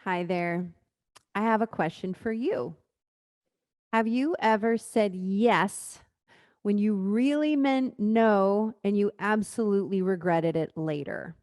Hi there. I have a question for you. Have you ever said yes when you really meant no and you absolutely regretted it later?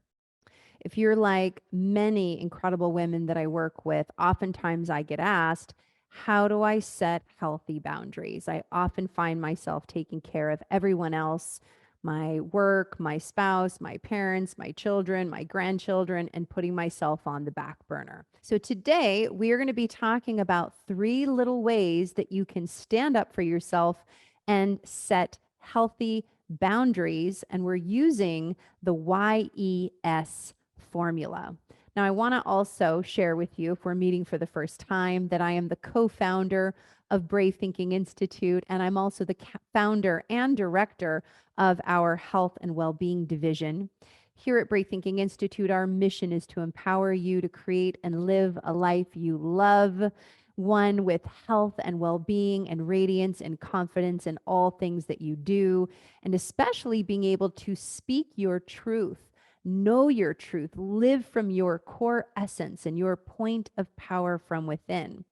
If you're like many incredible women that I work with, oftentimes I get asked, how do I set healthy boundaries? I often find myself taking care of everyone else, my work, my spouse, my parents, my children, my grandchildren, and putting myself on the back burner. So today we are going to be talking about 3 little ways that you can stand up for yourself and set healthy boundaries. And we're using the YES formula. Now, I want to also share with you, if we're meeting for the first time, that I am the co founder of Brave Thinking Institute, and I'm also the founder and director of our health and well-being division. Here at Brave Thinking Institute, our mission is to empower you to create and live a life you love, one with health and well-being and radiance and confidence in all things that you do, and especially being able to speak your truth. Know your truth, live from your core essence and your point of power from within.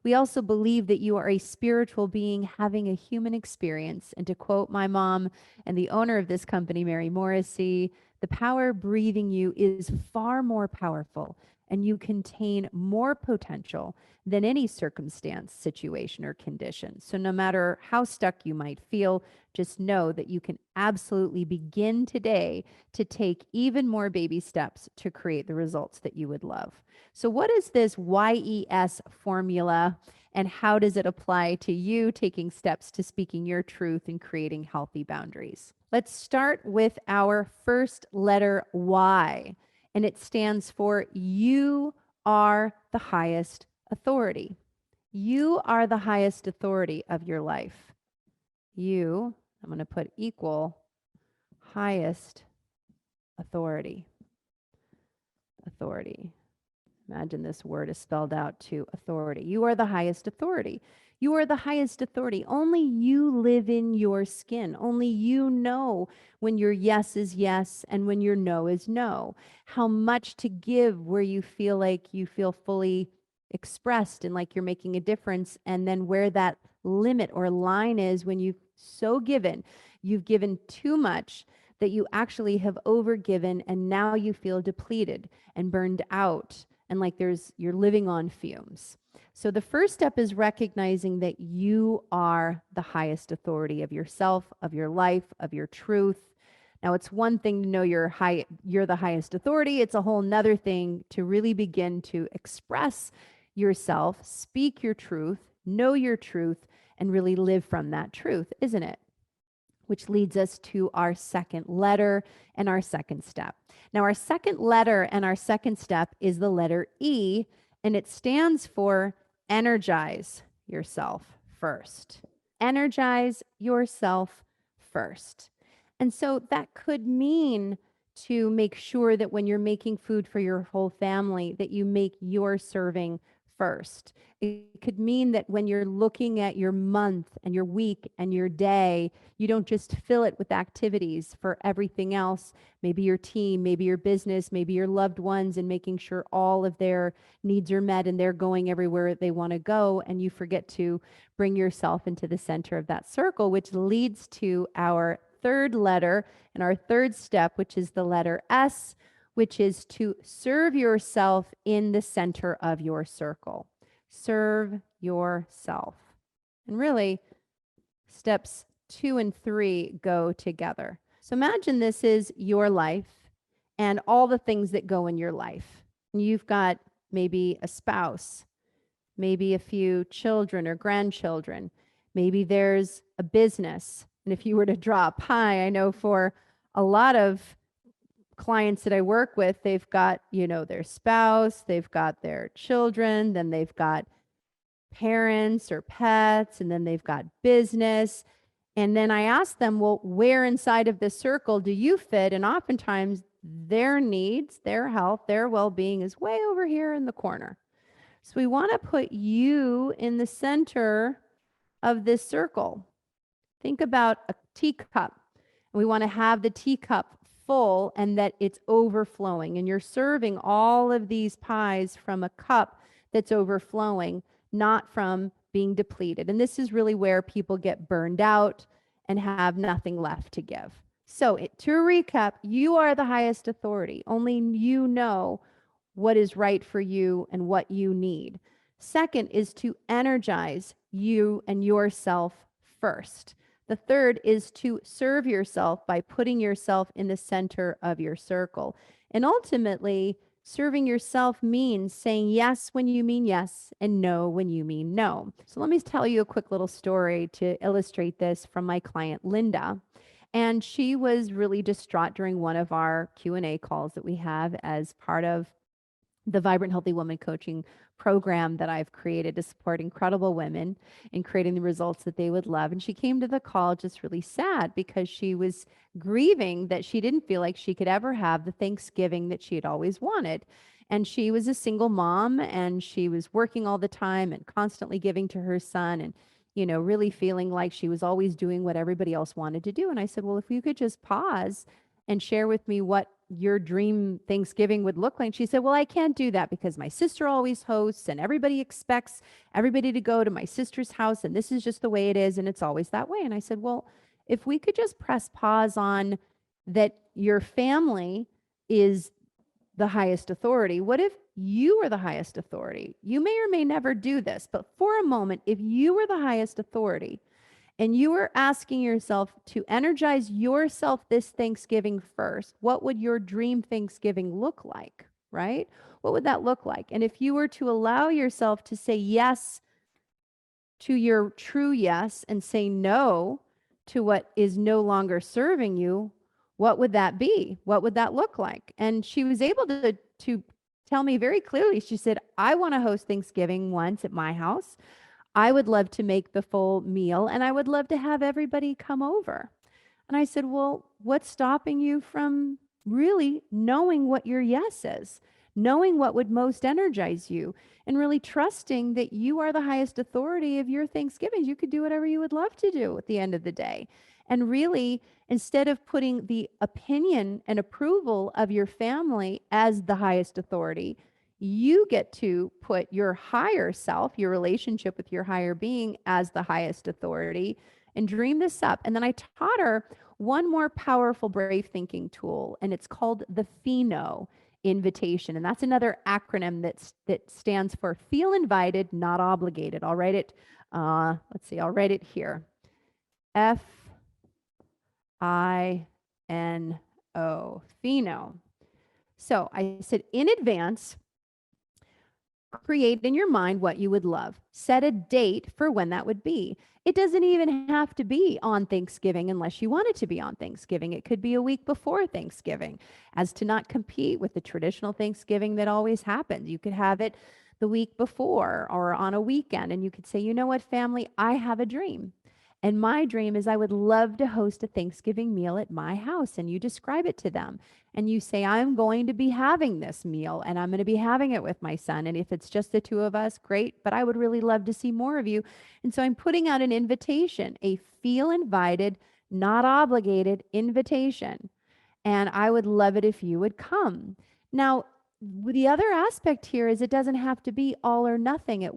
We also believe that you are a spiritual being having a human experience. And to quote my mom and the owner of this company, Mary Morrissey, the power breathing you is far more powerful and you contain more potential than any circumstance, situation, or condition. So no matter how stuck you might feel, just know that you can absolutely begin today to take even more baby steps to create the results that you would love. So what is this YES formula and how does it apply to you taking steps to speaking your truth and creating healthy boundaries? Let's start with our first letter Y, and it stands for you are the highest authority. You are the highest authority of your life. You, I'm going to put equal highest authority. Authority. Imagine this word is spelled out to authority. You are the highest authority. You are the highest authority. Only you live in your skin. Only you know when your yes is yes and when your no is no. How much to give where you feel like you feel fully expressed and like you're making a difference, and then where that limit or line is when you've you've given too much that you actually have overgiven and now you feel depleted and burned out and like you're living on fumes. So the first step is recognizing that you are the highest authority of yourself, of your life, of your truth. Now it's one thing to know you're the highest authority. It's a whole nother thing to really begin to express yourself, speak your truth, know your truth, and really live from that truth, isn't it? Which leads us to our second letter and our second step. Now, our second letter and our second step is the letter E, and it stands for energize yourself first. Energize yourself first. And so that could mean to make sure that when you're making food for your whole family, that you make your serving first. It could mean that when you're looking at your month and your week and your day, you don't just fill it with activities for everything else, maybe your team, maybe your business, maybe your loved ones, and making sure all of their needs are met and they're going everywhere they want to go. And you forget to bring yourself into the center of that circle, which leads to our third letter and our third step, which is the letter S, which is to serve yourself in the center of your circle. Serve yourself. And really, steps 2 and 3 go together. So imagine this is your life and all the things that go in your life. You've got maybe a spouse, maybe a few children or grandchildren. Maybe there's a business. And if you were to draw a pie, I know for a lot of clients that I work with, they've got, their spouse, they've got their children, then they've got parents or pets, and then they've got business. And then I ask them, well, where inside of this circle do you fit? And oftentimes their needs, their health, their well-being is way over here in the corner. So we want to put you in the center of this circle. Think about a teacup. We want to have the teacup full and that it's overflowing, and you're serving all of these pies from a cup that's overflowing, not from being depleted. And this is really where people get burned out and have nothing left to give. So, to recap, you are the highest authority. Only you know what is right for you and what you need. Second is to energize you and yourself first. The third is to serve yourself by putting yourself in the center of your circle. And ultimately, serving yourself means saying yes when you mean yes and no when you mean no. So let me tell you a quick little story to illustrate this from my client, Linda. And she was really distraught during one of our Q&A calls that we have as part of the Vibrant Healthy Woman coaching program that I've created to support incredible women in creating the results that they would love. And she came to the call just really sad because she was grieving that she didn't feel like she could ever have the Thanksgiving that she had always wanted. And she was a single mom and she was working all the time and constantly giving to her son and, you know, really feeling like she was always doing what everybody else wanted to do. And I said, well, if you could just pause and share with me what your dream Thanksgiving would look like. She said, well, I can't do that because my sister always hosts and everybody expects everybody to go to my sister's house. And this is just the way it is. And it's always that way. And I said, well, if we could just press pause on that your family is the highest authority. What if you were the highest authority? You may or may never do this, but for a moment, if you were the highest authority, and you are asking yourself to energize yourself this Thanksgiving first, what would your dream Thanksgiving look like, right? What would that look like? And if you were to allow yourself to say yes to your true yes and say no to what is no longer serving you, what would that be? What would that look like? And she was able to tell me very clearly. She said, I want to host Thanksgiving once at my house. I would love to make the full meal and I would love to have everybody come over. And I said, well, what's stopping you from really knowing what your yes is, knowing what would most energize you, and really trusting that you are the highest authority of your Thanksgivings? You could do whatever you would love to do at the end of the day. And really, instead of putting the opinion and approval of your family as the highest authority, you get to put your higher self, your relationship with your higher being, as the highest authority and dream this up. And then I taught her one more powerful brave thinking tool, and it's called the Fino Invitation. And that's another acronym that stands for feel invited, not obligated. I'll write it, let's see, I'll write it here. F-I-N-O, Fino. So I said, in advance, create in your mind what you would love. Set a date for when that would be. It doesn't even have to be on Thanksgiving unless you want it to be on Thanksgiving. It could be a week before Thanksgiving, as to not compete with the traditional Thanksgiving that always happens. You could have it the week before or on a weekend, and you could say, you know what, family, I have a dream. And my dream is I would love to host a Thanksgiving meal at my house. And you describe it to them. And you say, I'm going to be having this meal and I'm going to be having it with my son. And if it's just the two of us, great. But I would really love to see more of you. And so I'm putting out an invitation, a feel invited, not obligated invitation. And I would love it if you would come. Now, the other aspect here is it doesn't have to be all or nothing. It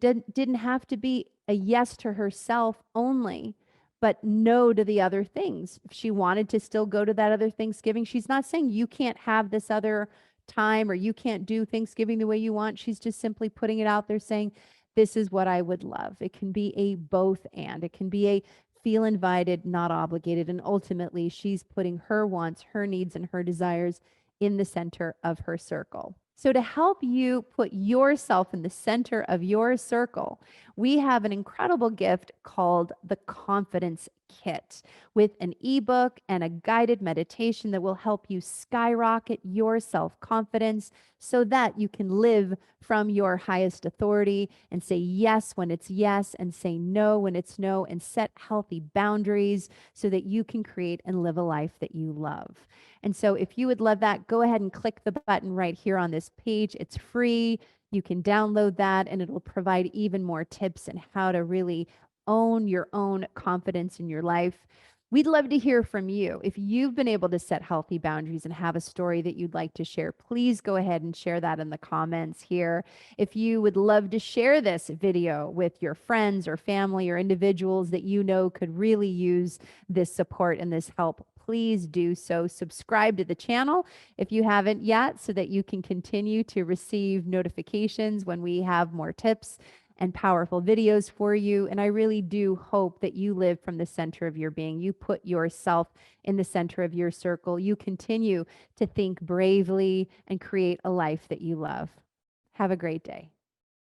didn't have to be a yes to herself only, but no to the other things. If she wanted to still go to that other Thanksgiving, she's not saying you can't have this other time or you can't do Thanksgiving the way you want. She's just simply putting it out there saying, this is what I would love. It can be a both and. It can be a feel invited, not obligated. And ultimately, she's putting her wants, her needs, and her desires in the center of her circle. So to help you put yourself in the center of your circle, we have an incredible gift called the Confidence Kit with an ebook and a guided meditation that will help you skyrocket your self-confidence so that you can live from your highest authority and say yes when it's yes and say no when it's no, and set healthy boundaries so that you can create and live a life that you love. And so if you would love that, go ahead and click the button right here on this page. It's free. You can download that and it'll provide even more tips on how to really own your own confidence in your life. We'd love to hear from you. If you've been able to set healthy boundaries and have a story that you'd like to share, please go ahead and share that in the comments here. If you would love to share this video with your friends or family or individuals that you know could really use this support and this help, please do so. Subscribe to the channel if you haven't yet so that you can continue to receive notifications when we have more tips and powerful videos for you. And I really do hope that you live from the center of your being. You put yourself in the center of your circle. You continue to think bravely and create a life that you love. Have a great day.